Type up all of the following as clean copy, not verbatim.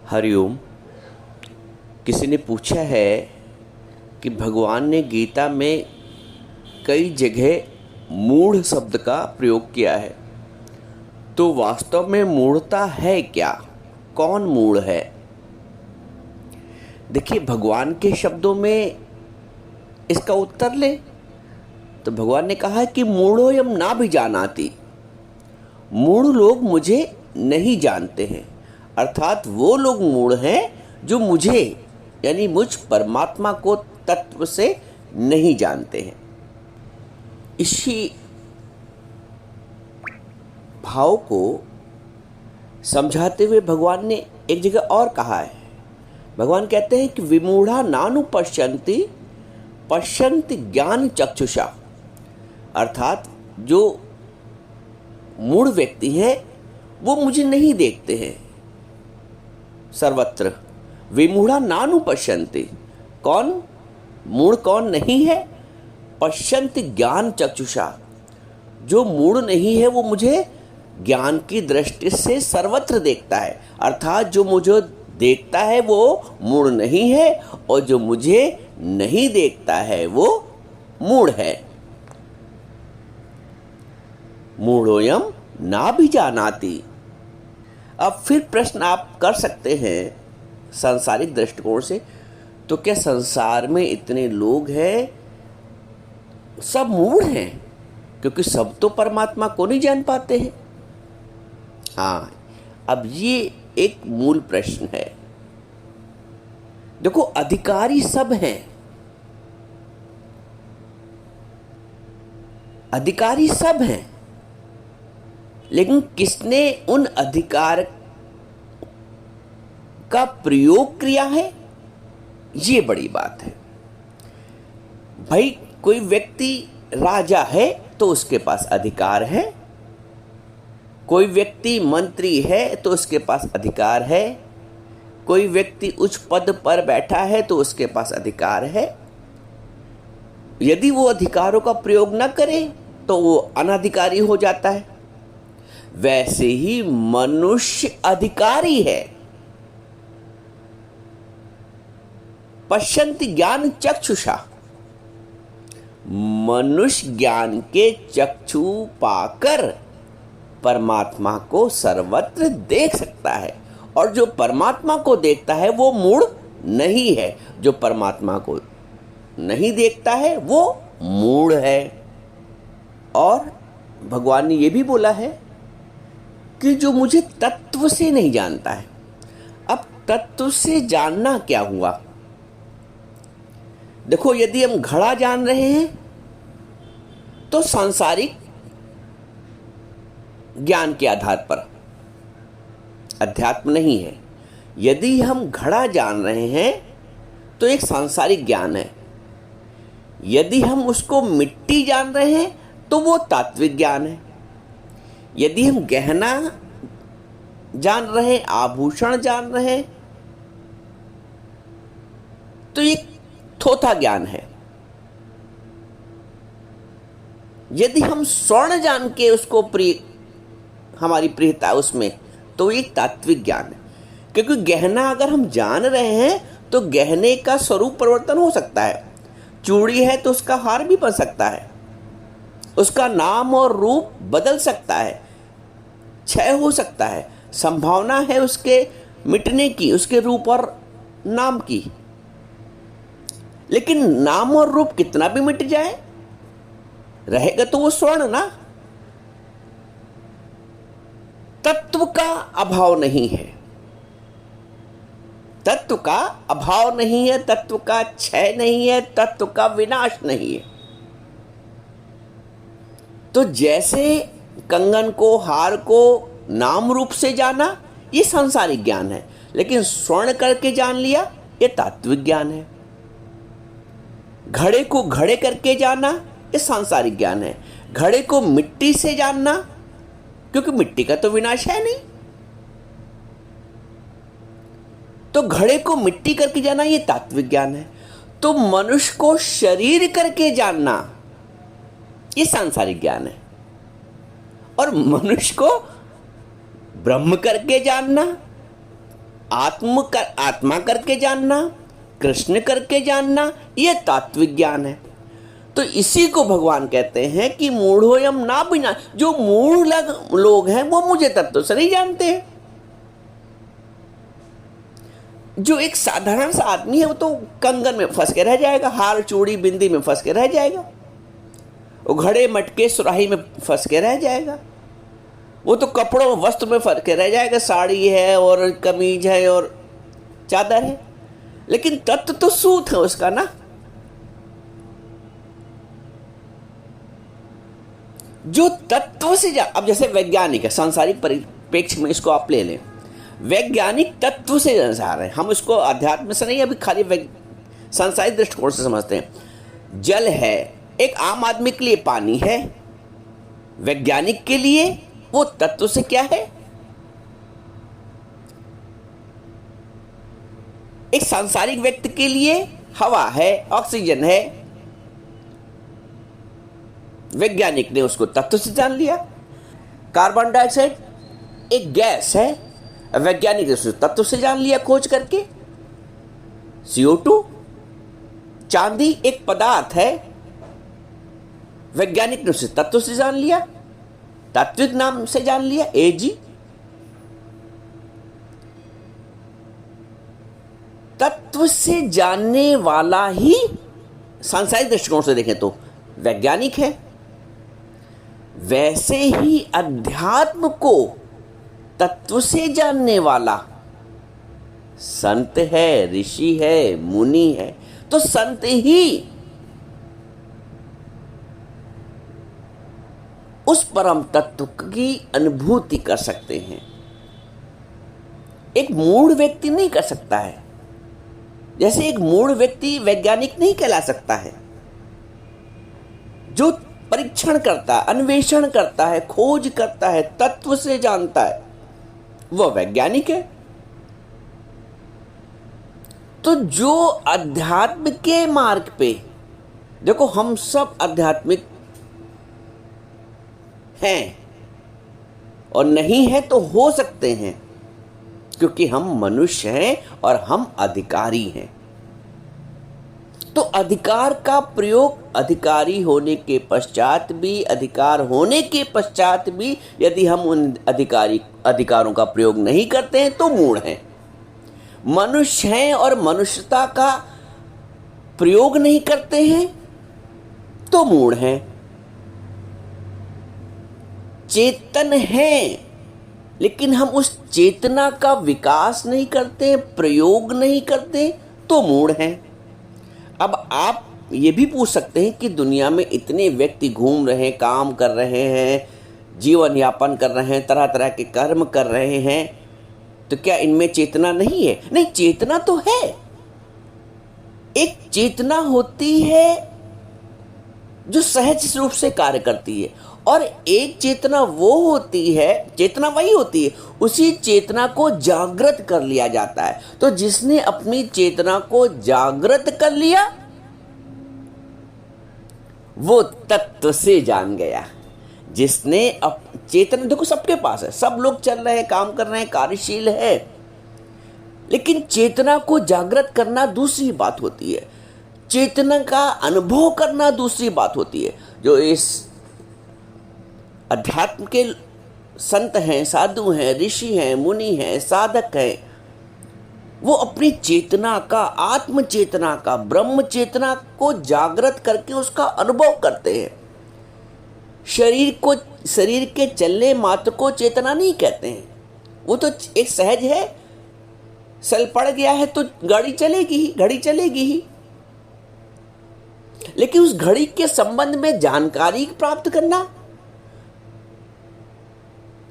हरिओम। किसी ने पूछा है कि भगवान ने गीता में कई जगह मूढ़ शब्द का प्रयोग किया है, तो वास्तव में मूढ़ता है क्या? कौन मूढ़ है? देखिए, भगवान के शब्दों में इसका उत्तर ले तो भगवान ने कहा है कि मूढ़ोयम ना भी जानाति, मूढ़ लोग मुझे नहीं जानते हैं। अर्थात वो लोग मूढ़ हैं जो मुझे यानी मुझ परमात्मा को तत्व से नहीं जानते हैं। इसी भाव को समझाते हुए भगवान ने एक जगह और कहा है। भगवान कहते हैं कि विमूढ़ा नानु पश्यन्ति पश्यन्ति ज्ञान चक्षुषा। अर्थात जो मूढ़ व्यक्ति हैं वो मुझे नहीं देखते हैं सर्वत्र। विमूढ़ा नानु पश्यन्ति, कौन मूढ़ कौन नहीं है? पश्यन्ति ज्ञान चक्षुषा, जो मूढ़ नहीं है वो मुझे ज्ञान की दृष्टि से सर्वत्र देखता है। अर्थात जो मुझे देखता है वो मूढ़ नहीं है, और जो मुझे नहीं देखता है वो मूढ़ है। मूढ़ोयम ना भी जानाति। अब फिर प्रश्न आप कर सकते हैं सांसारिक दृष्टिकोण से, तो क्या संसार में इतने लोग हैं सब मूढ़ हैं? क्योंकि सब तो परमात्मा को नहीं जान पाते हैं। हाँ, अब ये एक मूल प्रश्न है। देखो, अधिकारी सब हैं, अधिकारी सब हैं, लेकिन किसने उन अधिकार का प्रयोग किया है, ये बड़ी बात है। भाई, कोई व्यक्ति राजा है तो उसके पास अधिकार है, कोई व्यक्ति मंत्री है तो उसके पास अधिकार है, कोई व्यक्ति उच्च पद पर बैठा है तो उसके पास अधिकार है। यदि वो अधिकारों का प्रयोग न करे तो वो अनधिकारी हो जाता है। वैसे ही मनुष्य अधिकारी है। पश्यन्ति ज्ञान चक्षुषा, मनुष्य ज्ञान के चक्षु पाकर परमात्मा को सर्वत्र देख सकता है, और जो परमात्मा को देखता है वो मूढ़ नहीं है। जो परमात्मा को नहीं देखता है वो मूढ़ है। और भगवान ने ये भी बोला है कि जो मुझे तत्व से नहीं जानता है। अब तत्व से जानना क्या हुआ? देखो, यदि हम घड़ा जान रहे हैं तो सांसारिक ज्ञान के आधार पर, अध्यात्म नहीं है। यदि हम घड़ा जान रहे हैं तो एक सांसारिक ज्ञान है। यदि हम उसको मिट्टी जान रहे हैं तो वो तात्विक ज्ञान है। यदि हम गहना जान रहे हैं, आभूषण जान रहे हैं, तो ये थोथा ज्ञान है। यदि हम स्वर्ण जान के उसको हमारी प्रियता उसमें, तो ये तात्विक ज्ञान है। क्योंकि गहना अगर हम जान रहे हैं तो गहने का स्वरूप परिवर्तन हो सकता है। चूड़ी है तो उसका हार भी बन सकता है, उसका नाम और रूप बदल सकता है, क्षय हो सकता है, संभावना है उसके मिटने की, उसके रूप और नाम की। लेकिन नाम और रूप कितना भी मिट जाए, रहेगा तो वो स्वर्ण ना। तत्व का अभाव नहीं है, तत्व का अभाव नहीं है, तत्व का क्षय नहीं है, तत्व का विनाश नहीं है। तो जैसे कंगन को, हार को नाम रूप से जाना, ये सांसारिक ज्ञान है। लेकिन स्वर्ण करके जान लिया, ये तात्विक ज्ञान है। घड़े को घड़े करके जाना, ये सांसारिक ज्ञान है। घड़े को मिट्टी से जानना, क्योंकि मिट्टी का तो विनाश है नहीं, तो घड़े को मिट्टी करके जाना ये तात्विक ज्ञान है। तो मनुष्य को शरीर करके जानना ये सांसारिक ज्ञान है, और मनुष्य को ब्रह्म करके जानना आत्मा करके जानना, कृष्ण करके जानना, यह तात्विक ज्ञान है। तो इसी को भगवान कहते हैं कि मूढ़ोयम ना बिना, जो मूढ़ लोग हैं वो मुझे तत्व से नहीं जानते हैं। जो एक साधारण सा आदमी है वो तो कंगन में फंस के रह जाएगा, हार चूड़ी बिंदी में फंस के रह जाएगा, वो घड़े मटके सुराही में फंस के रह जाएगा, वो तो कपड़ों वस्त्र में फंस के रह जाएगा, साड़ी है और कमीज है और चादर है, लेकिन तत्व तो सूत है उसका ना। जो तत्व से अब जैसे वैज्ञानिक है, सांसारिक परिप्रेक्ष्य में इसको आप ले लें, वैज्ञानिक तत्व से जा रहे हैं, हम उसको अध्यात्म से नहीं, अभी खाली सांसारिक दृष्टिकोण से समझते हैं। जल है, एक आम आदमी के लिए पानी है, वैज्ञानिक के लिए वो तत्व से क्या है? एक सांसारिक व्यक्ति के लिए हवा है, ऑक्सीजन है, वैज्ञानिक ने उसको तत्व से जान लिया। कार्बन डाइऑक्साइड एक गैस है, वैज्ञानिक ने उसे तत्व से जान लिया खोज करके। CO2, चांदी एक पदार्थ है, वैज्ञानिक ने उसे तत्व से जान लिया, तात्विक नाम से जान लिया, Ag। तत्व से जानने वाला ही सांसारिक दृष्टिकोण से देखें तो वैज्ञानिक है। वैसे ही अध्यात्म को तत्व से जानने वाला संत है, ऋषि है, मुनि है। तो संत ही उस परम तत्व की अनुभूति कर सकते हैं, एक मूढ़ व्यक्ति नहीं कर सकता है। जैसे एक मूढ़ व्यक्ति वैज्ञानिक नहीं कहला सकता है। जो परीक्षण करता है, अन्वेषण करता है, खोज करता है, तत्व से जानता है, वह वैज्ञानिक है। तो जो अध्यात्म के मार्ग पे, देखो हम सब आध्यात्मिक हैं और नहीं है तो हो सकते हैं, क्योंकि हम मनुष्य हैं और हम अधिकारी हैं। तो अधिकार का प्रयोग, अधिकारी होने के पश्चात भी, अधिकार होने के पश्चात भी यदि हम उन अधिकारों का प्रयोग नहीं करते हैं तो मूढ़ हैं। मनुष्य हैं और मनुष्यता का प्रयोग नहीं करते हैं तो मूढ़ हैं। चेतन हैं लेकिन हम उस चेतना का विकास नहीं करते, प्रयोग नहीं करते तो मूढ़ हैं। अब आप ये भी पूछ सकते हैं कि दुनिया में इतने व्यक्ति घूम रहे हैं, काम कर रहे हैं, जीवन यापन कर रहे हैं, तरह तरह के कर्म कर रहे हैं, तो क्या इनमें चेतना नहीं है? नहीं, चेतना तो है। एक चेतना होती है जो सहज रूप से कार्य करती है, और एक चेतना वो होती है, चेतना वही होती है, उसी चेतना को जागृत कर लिया जाता है। तो जिसने अपनी चेतना को जागृत कर लिया वो तत्व से जान गया। जिसने अब चेतना, देखो सबके पास है, सब लोग चल रहे हैं, काम कर रहे हैं, कार्यशील है, लेकिन चेतना को जागृत करना दूसरी बात होती है, चेतना का अनुभव करना दूसरी बात होती है। जो इस अध्यात्म के संत हैं, साधु हैं, ऋषि हैं, मुनि हैं, साधक हैं, वो अपनी चेतना का, आत्म चेतना का, ब्रह्म चेतना को जागृत करके उसका अनुभव करते हैं। शरीर के चलने मात्र को चेतना नहीं कहते हैं, वो तो एक सहज है, सल पड़ गया है तो गाड़ी चलेगी ही, घड़ी चलेगी ही, लेकिन उस घड़ी के संबंध में जानकारी प्राप्त करना,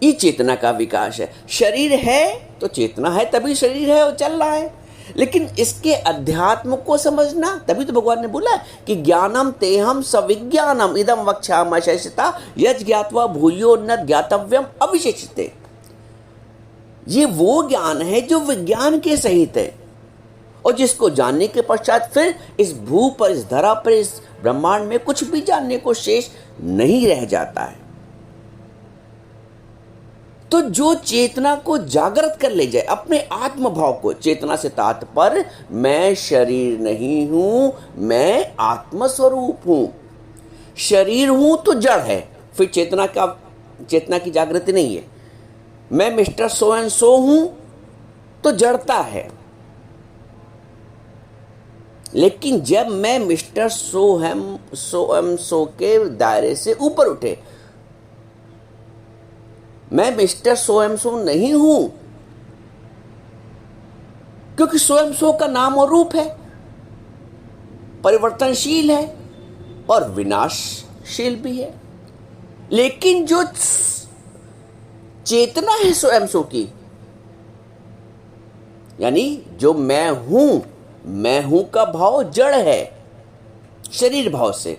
ये चेतना का विकास है। शरीर है तो चेतना है, तभी शरीर है और चल रहा है, लेकिन इसके अध्यात्म को समझना, तभी तो भगवान ने बोला कि ज्ञानम तेहम सविज्ञानम इदम वक्ष्यामि शेषिता यज् ज्ञात्वा भूयो न ज्ञातव्यम अविशेषिते। ये वो ज्ञान है जो विज्ञान के सहित है, और जिसको जानने के पश्चात फिर इस भू पर, इस धरा पर, इस ब्रह्मांड में कुछ भी जानने को शेष नहीं रह जाता है। तो जो चेतना को जागृत कर ले जाए, अपने आत्म भाव को, चेतना से तात्पर्य मैं शरीर नहीं हूं, मैं आत्म स्वरूप हूं। शरीर हूं तो जड़ है, फिर चेतना की जागृति नहीं है। मैं मिस्टर सो एंड सो हूं तो जड़ता है। लेकिन जब मैं मिस्टर सो एम सो के दायरे से ऊपर उठे, मैं मिस्टर सो एम सो नहीं हूं, क्योंकि सो एम सो का नाम और रूप है, परिवर्तनशील है और विनाशशील भी है। लेकिन जो चेतना है सो एम सो की, यानी जो मैं हूं का भाव जड़ है शरीर भाव से,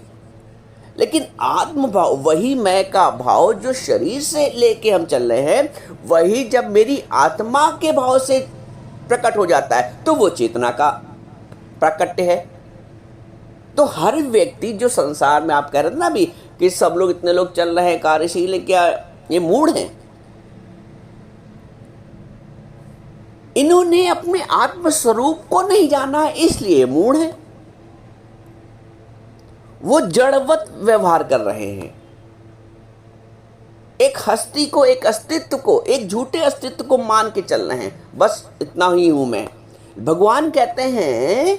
लेकिन आत्म भाव, वही मैं का भाव जो शरीर से लेके हम चल रहे हैं, वही जब मेरी आत्मा के भाव से प्रकट हो जाता है तो वो चेतना का प्राकट्य है। तो हर व्यक्ति जो संसार में, आप कह रहे थे ना अभी कि सब लोग, इतने लोग चल रहे हैं कार्यशील, क्या ये मूढ़ हैं? इन्होंने अपने आत्म स्वरूप को नहीं जाना, इसलिए मूढ़ है। वो जड़वत व्यवहार कर रहे हैं, एक हस्ती को, एक अस्तित्व को, एक झूठे अस्तित्व को मान के चल रहे हैं, बस इतना ही हूं मैं। भगवान कहते हैं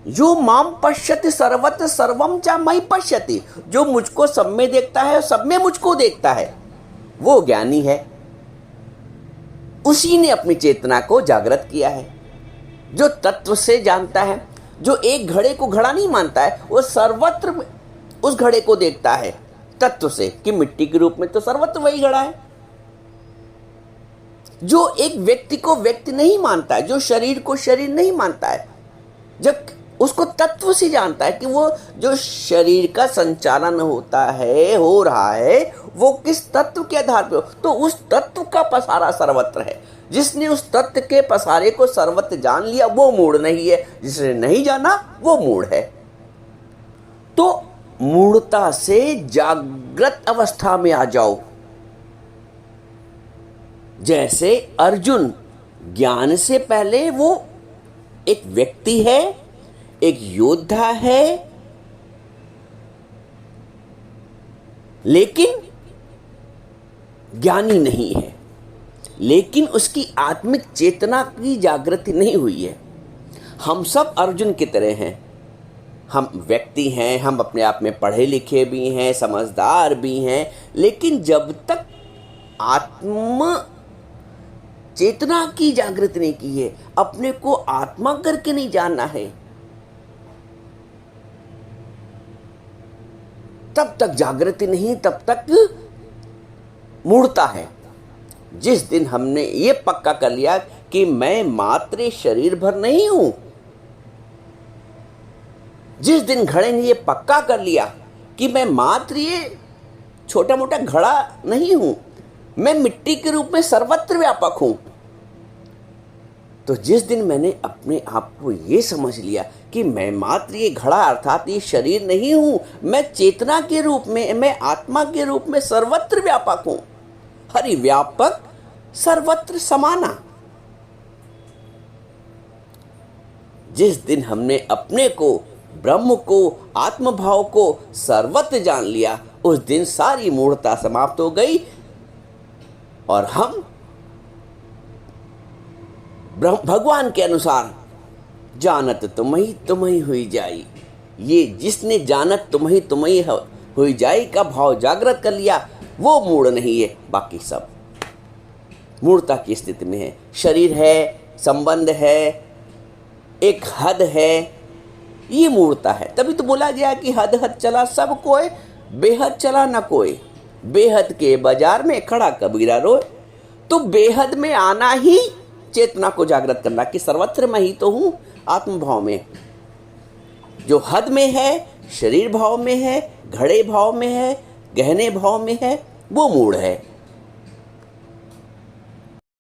जो माम पश्यति सर्वत्र सर्वम च मयि पश्यति, जो मुझको सब में देखता है और सब में मुझको देखता है, वो ज्ञानी है। उसी ने अपनी चेतना को जागृत किया है। जो तत्व से जानता है, जो एक घड़े को घड़ा नहीं मानता है, वो सर्वत्र उस घड़े को देखता है तत्व से कि मिट्टी के रूप में तो सर्वत्र वही घड़ा है। जो एक व्यक्ति को व्यक्ति नहीं मानता है, जो शरीर को शरीर नहीं मानता है, जब उसको तत्व से जानता है कि वो जो शरीर का संचालन होता है, हो रहा है, वो किस तत्व के आधार पर हो, तो उस तत्व का पसारा सर्वत्र है। जिसने उस तत्व के पसारे को सर्वत्र जान लिया वो मूढ़ नहीं है, जिसने नहीं जाना वो मूढ़ है। तो मूढ़ता से जागृत अवस्था में आ जाओ। जैसे अर्जुन ज्ञान से पहले वो एक व्यक्ति है, एक योद्धा है, लेकिन ज्ञानी नहीं है, लेकिन उसकी आत्मिक चेतना की जागृति नहीं हुई है। हम सब अर्जुन की तरह हैं। हम व्यक्ति हैं, हम अपने आप में पढ़े लिखे भी हैं, समझदार भी हैं, लेकिन जब तक आत्म चेतना की जागृति नहीं की है, अपने को आत्मा करके नहीं जानना है, तब तक जागृति नहीं, तब तक मूढ़ता है। जिस दिन हमने ये पक्का कर लिया कि मैं मात्र शरीर भर नहीं हूं, जिस दिन घड़े ने ये पक्का कर लिया कि मैं मात्र ये छोटा मोटा घड़ा नहीं हूं, मैं मिट्टी के रूप में सर्वत्र व्यापक हूं, तो जिस दिन मैंने अपने आप को ये समझ लिया कि मैं मात्र ये घड़ा अर्थात ये शरीर नहीं हूं, मैं चेतना के रूप में, मैं आत्मा के रूप में सर्वत्र व्यापक हूं, हरि व्यापक सर्वत्र समाना। जिस दिन हमने अपने को, ब्रह्म को, आत्मभाव को सर्वत्र जान लिया, उस दिन सारी मूढ़ता समाप्त हो गई और हम भगवान के अनुसार जानत तुम्ही हुई जाई। ये जिसने जानत तुम्ही हुई जाई का भाव जागृत कर लिया वो मूढ़ नहीं है, बाकी सब मूढ़ता की स्थिति में है। शरीर है, संबंध है, एक हद है, ये मूढ़ता है। तभी तो बोला गया कि हद हद चला सब कोई, बेहद चला न कोई, बेहद के बाजार में खड़ा कबीरा रोए। तो बेहद में आना ही चेतना को जागृत करना कि सर्वत्र मैं ही तो हूं, आत्मभाव में। जो हद में है, शरीर भाव में है, घड़े भाव में है, गहने भाव में है, वो मूढ़ है।